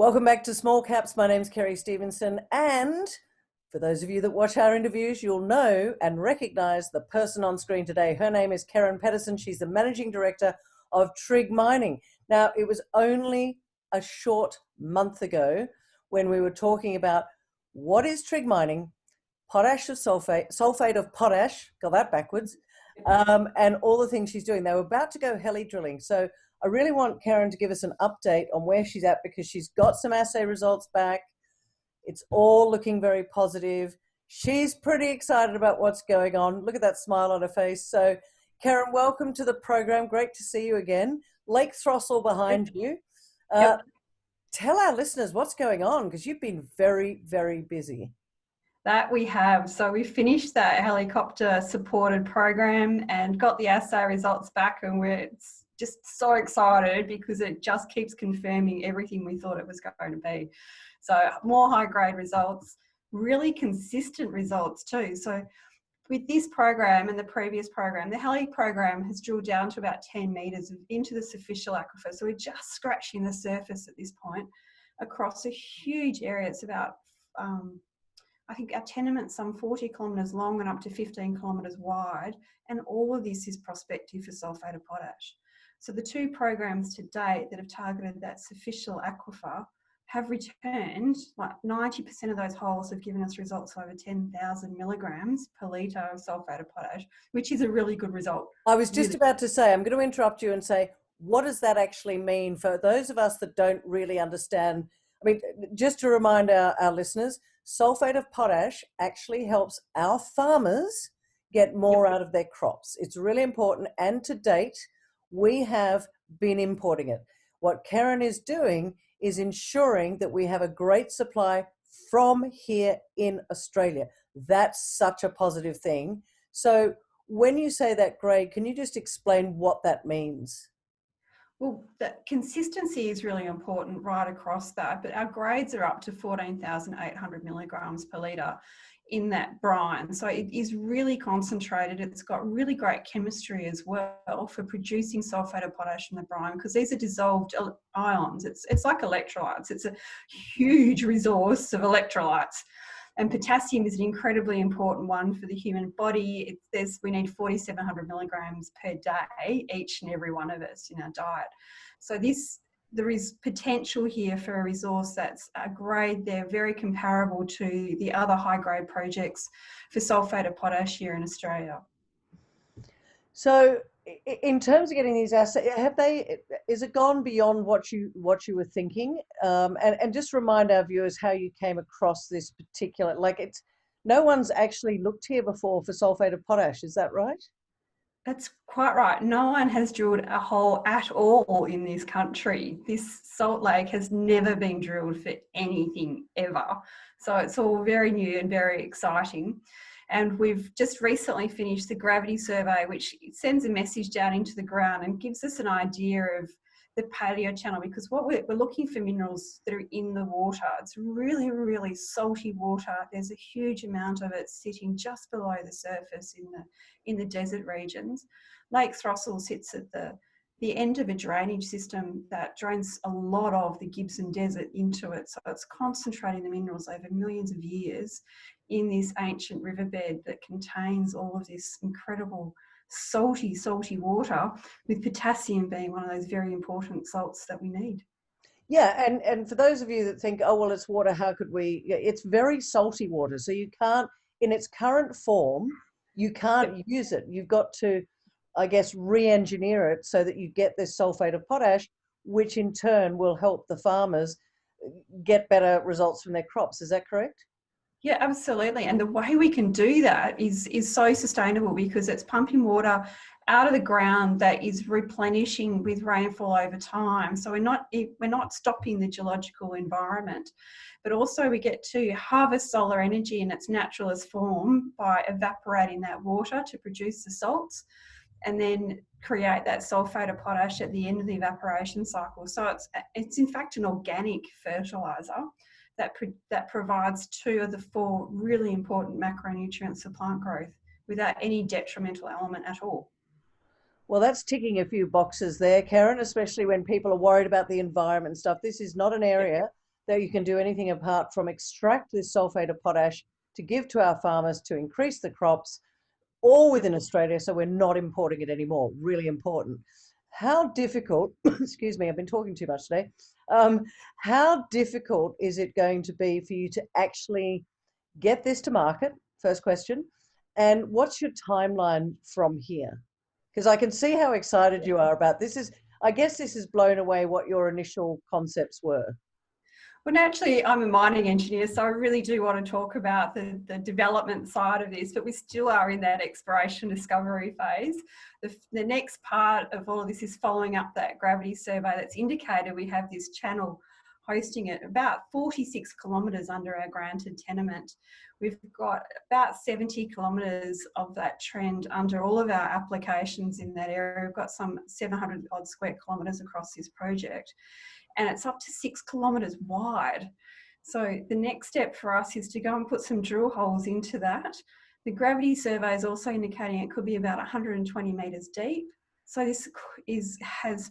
Welcome back to Small Caps. My name's Kerry Stevenson, and for those of you that watch our interviews, you'll know and recognize the person on screen today. Her name is Keren Paterson. She's the Managing Director of Trigg Mining. Now, it was only a short month ago when we were talking about what is Trigg Mining, potash of sulphate of potash, got that backwards, and all the things she's doing. They were about to go heli drilling. So I really want Keren to give us an update on where she's at, because she's got some assay results back. It's all looking very positive. She's pretty excited about what's going on. Look at that smile on her face. So Keren, welcome to the program. Great to see you again. Lake Throssell behind you. Tell our listeners what's going on, because you've been very, very busy. That we have. So we finished that helicopter supported program and got the assay results back, and we're just so excited because it just keeps confirming everything we thought it was going to be. So more high grade results, really consistent results too. So with this program and the previous program, the heli program has drilled down to about 10 metres into the superficial aquifer. So we're just scratching the surface at this point across a huge area. It's about I think our tenement's some 40 kilometres long and up to 15 kilometres wide, and all of this is prospective for sulphate of potash. So the two programs to date that have targeted that superficial aquifer have returned, like 90% of those holes have given us results over 10,000 milligrams per litre of sulphate of potash, which is a really good result. I was just about to say, I'm going to interrupt you and say, what does that actually mean for those of us that don't really understand? I mean, just to remind our listeners, sulphate of potash actually helps our farmers get more out of their crops. It's really important, and to date, we have been importing it. What Keren is doing is ensuring that we have a great supply from here in Australia. That's such a positive thing. So when you say that grade, can you just explain what that means? Well, the consistency is really important right across that, but our grades are up to 14,800 milligrams per litre in that brine. So it is really concentrated. It's got really great chemistry as well for producing sulphate of potash in the brine, because these are dissolved ions. It's like electrolytes. It's a huge resource of electrolytes. And potassium is an incredibly important one for the human body. We need 4,700 milligrams per day, each and every one of us in our diet. So there is potential here for a resource that's a grade there very comparable to the other high grade projects for sulphate of potash here in Australia. So in terms of getting these assets, is it gone beyond what you were thinking? And just remind our viewers how you came across this particular, no one's actually looked here before for sulphate of potash, is that right? That's quite right. No one has drilled a hole at all in this country. This salt lake has never been drilled for anything ever. So it's all very new and very exciting. And we've just recently finished the gravity survey, which sends a message down into the ground and gives us an idea of the paleo channel, because what we're looking for minerals that are in the water. It's really, really salty water. There's a huge amount of it sitting just below the surface in the desert regions. Lake Throssell sits at the end of a drainage system that drains a lot of the Gibson Desert into it. So it's concentrating the minerals over millions of years in this ancient riverbed that contains all of this incredible salty water, with potassium being one of those very important salts that we need. Yeah, and for those of you that think, oh, well, it's water, how could we? It's very salty water, so you can't, in its current form, you can't use it. You've got to, I guess, re-engineer it so that you get this sulphate of potash, which in turn will help the farmers get better results from their crops. Is that correct? Yeah, absolutely. And the way we can do that is so sustainable, because it's pumping water out of the ground that is replenishing with rainfall over time. So we're not stopping the geological environment, but also we get to harvest solar energy in its naturalist form by evaporating that water to produce the salts, and then create that sulphate of potash at the end of the evaporation cycle. So it's in fact an organic fertiliser that provides 2 of the 4 really important macronutrients for plant growth without any detrimental element at all. Well, that's ticking a few boxes there, Keren, especially when people are worried about the environment and stuff. This is not an area that you can do anything apart from extract this sulphate of potash to give to our farmers to increase the crops, all within Australia, so we're not importing it anymore. Really important. How difficult, excuse me, I've been talking too much today. How difficult is it going to be for you to actually get this to market? First question. And what's your timeline from here? Because I can see how excited you are about this. I guess this has blown away what your initial concepts were. Well, naturally, I'm a mining engineer, so I really do want to talk about the development side of this, but we still are in that exploration discovery phase. The next part of all of this is following up that gravity survey that's indicated we have this channel hosting it about 46 kilometres under our granted tenement. We've got about 70 kilometres of that trend under all of our applications in that area. We've got some 700 odd square kilometres across this project, and it's up to 6 kilometres wide. So the next step for us is to go and put some drill holes into that. The gravity survey is also indicating it could be about 120 metres deep. So this has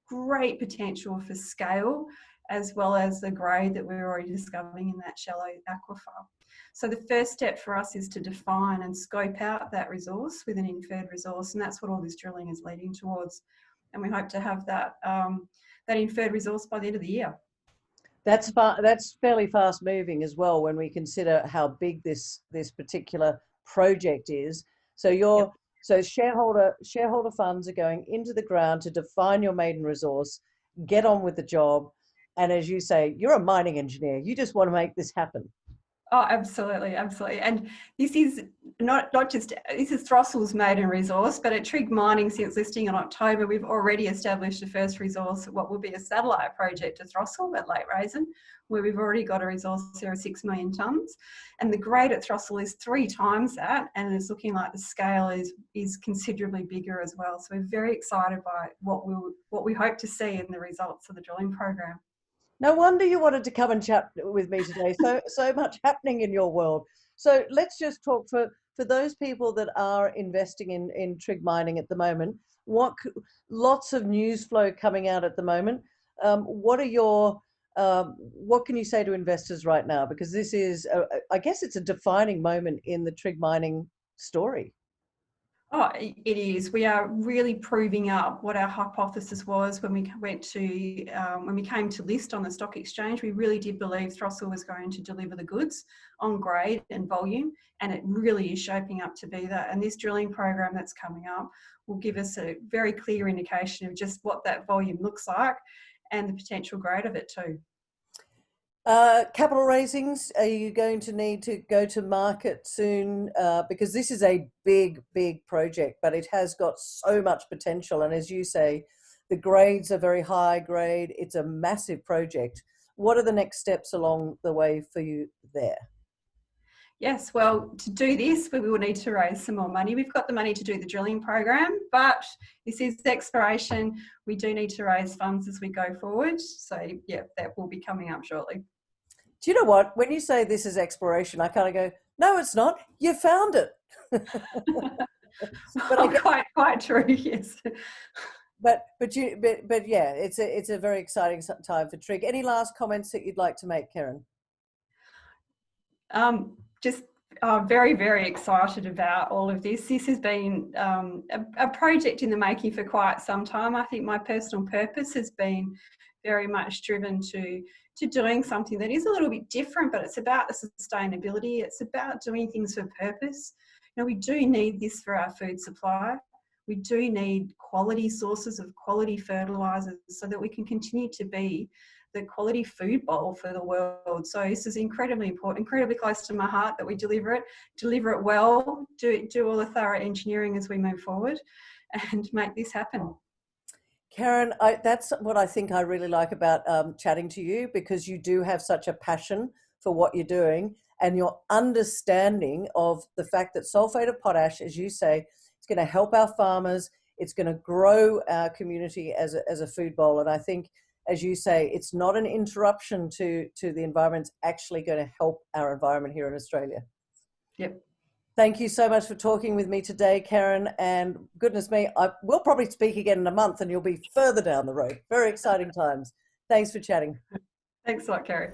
great potential for scale, as well as the grade that we're already discovering in that shallow aquifer. So the first step for us is to define and scope out that resource with an inferred resource, and that's what all this drilling is leading towards. And we hope to have that that inferred resource by the end of the year. That's fairly fast moving as well when we consider how big this particular project is. So so shareholder funds are going into the ground to define your maiden resource, get on with the job, and as you say, you're a mining engineer. You just want to make this happen. Oh, absolutely, absolutely. And this is not just, this is Throssell's maiden resource, but at Trigg Mining, since listing in October, we've already established the first resource, what will be a satellite project to Throssell at Lake Raisin, where we've already got a resource there of 6 million tonnes. And the grade at Throssell is 3 times that, and it's looking like the scale is considerably bigger as well. So we're very excited by what we hope to see in the results of the drilling program. No wonder you wanted to come and chat with me today. So much happening in your world. So let's just talk for those people that are investing in Trigg Mining at the moment. Lots of news flow coming out at the moment. What can you say to investors right now? Because this is, I guess, it's a defining moment in the Trigg Mining story. Oh, it is. We are really proving up what our hypothesis was when we when we came to list on the stock exchange. We really did believe Throssell was going to deliver the goods on grade and volume, and it really is shaping up to be that. And this drilling program that's coming up will give us a very clear indication of just what that volume looks like and the potential grade of it too. Capital raisings, are you going to need to go to market soon? Because this is a big project, but it has got so much potential. And as you say, the grades are very high grade. It's a massive project. What are the next steps along the way for you there? Yes, well, to do this, we will need to raise some more money. We've got the money to do the drilling program, but this is exploration. We do need to raise funds as we go forward. So, yeah, that will be coming up shortly. Do you know what? When you say this is exploration, I kind of go, no, it's not. You found it. Quite true, yes. But yeah, it's a very exciting time for Trig. Any last comments that you'd like to make, Keren? Just very, very excited about all of this. This has been a project in the making for quite some time. I think my personal purpose has been very much driven to doing something that is a little bit different, but it's about the sustainability. It's about doing things for purpose. You know, we do need this for our food supply. We do need quality sources of quality fertilisers so that we can continue to be the quality food bowl for the world. So this is incredibly important, incredibly close to my heart that we deliver it well, do all the thorough engineering as we move forward and make this happen. Keren, that's what I think I really like about chatting to you, because you do have such a passion for what you're doing and your understanding of the fact that sulphate of potash, as you say, it's going to help our farmers, it's going to grow our community as a food bowl. And I think, as you say, it's not an interruption to the environment, it's actually going to help our environment here in Australia. Yep. Thank you so much for talking with me today, Keren. And goodness me, we'll probably speak again in a month and you'll be further down the road. Very exciting times. Thanks for chatting. Thanks a lot, Kerry.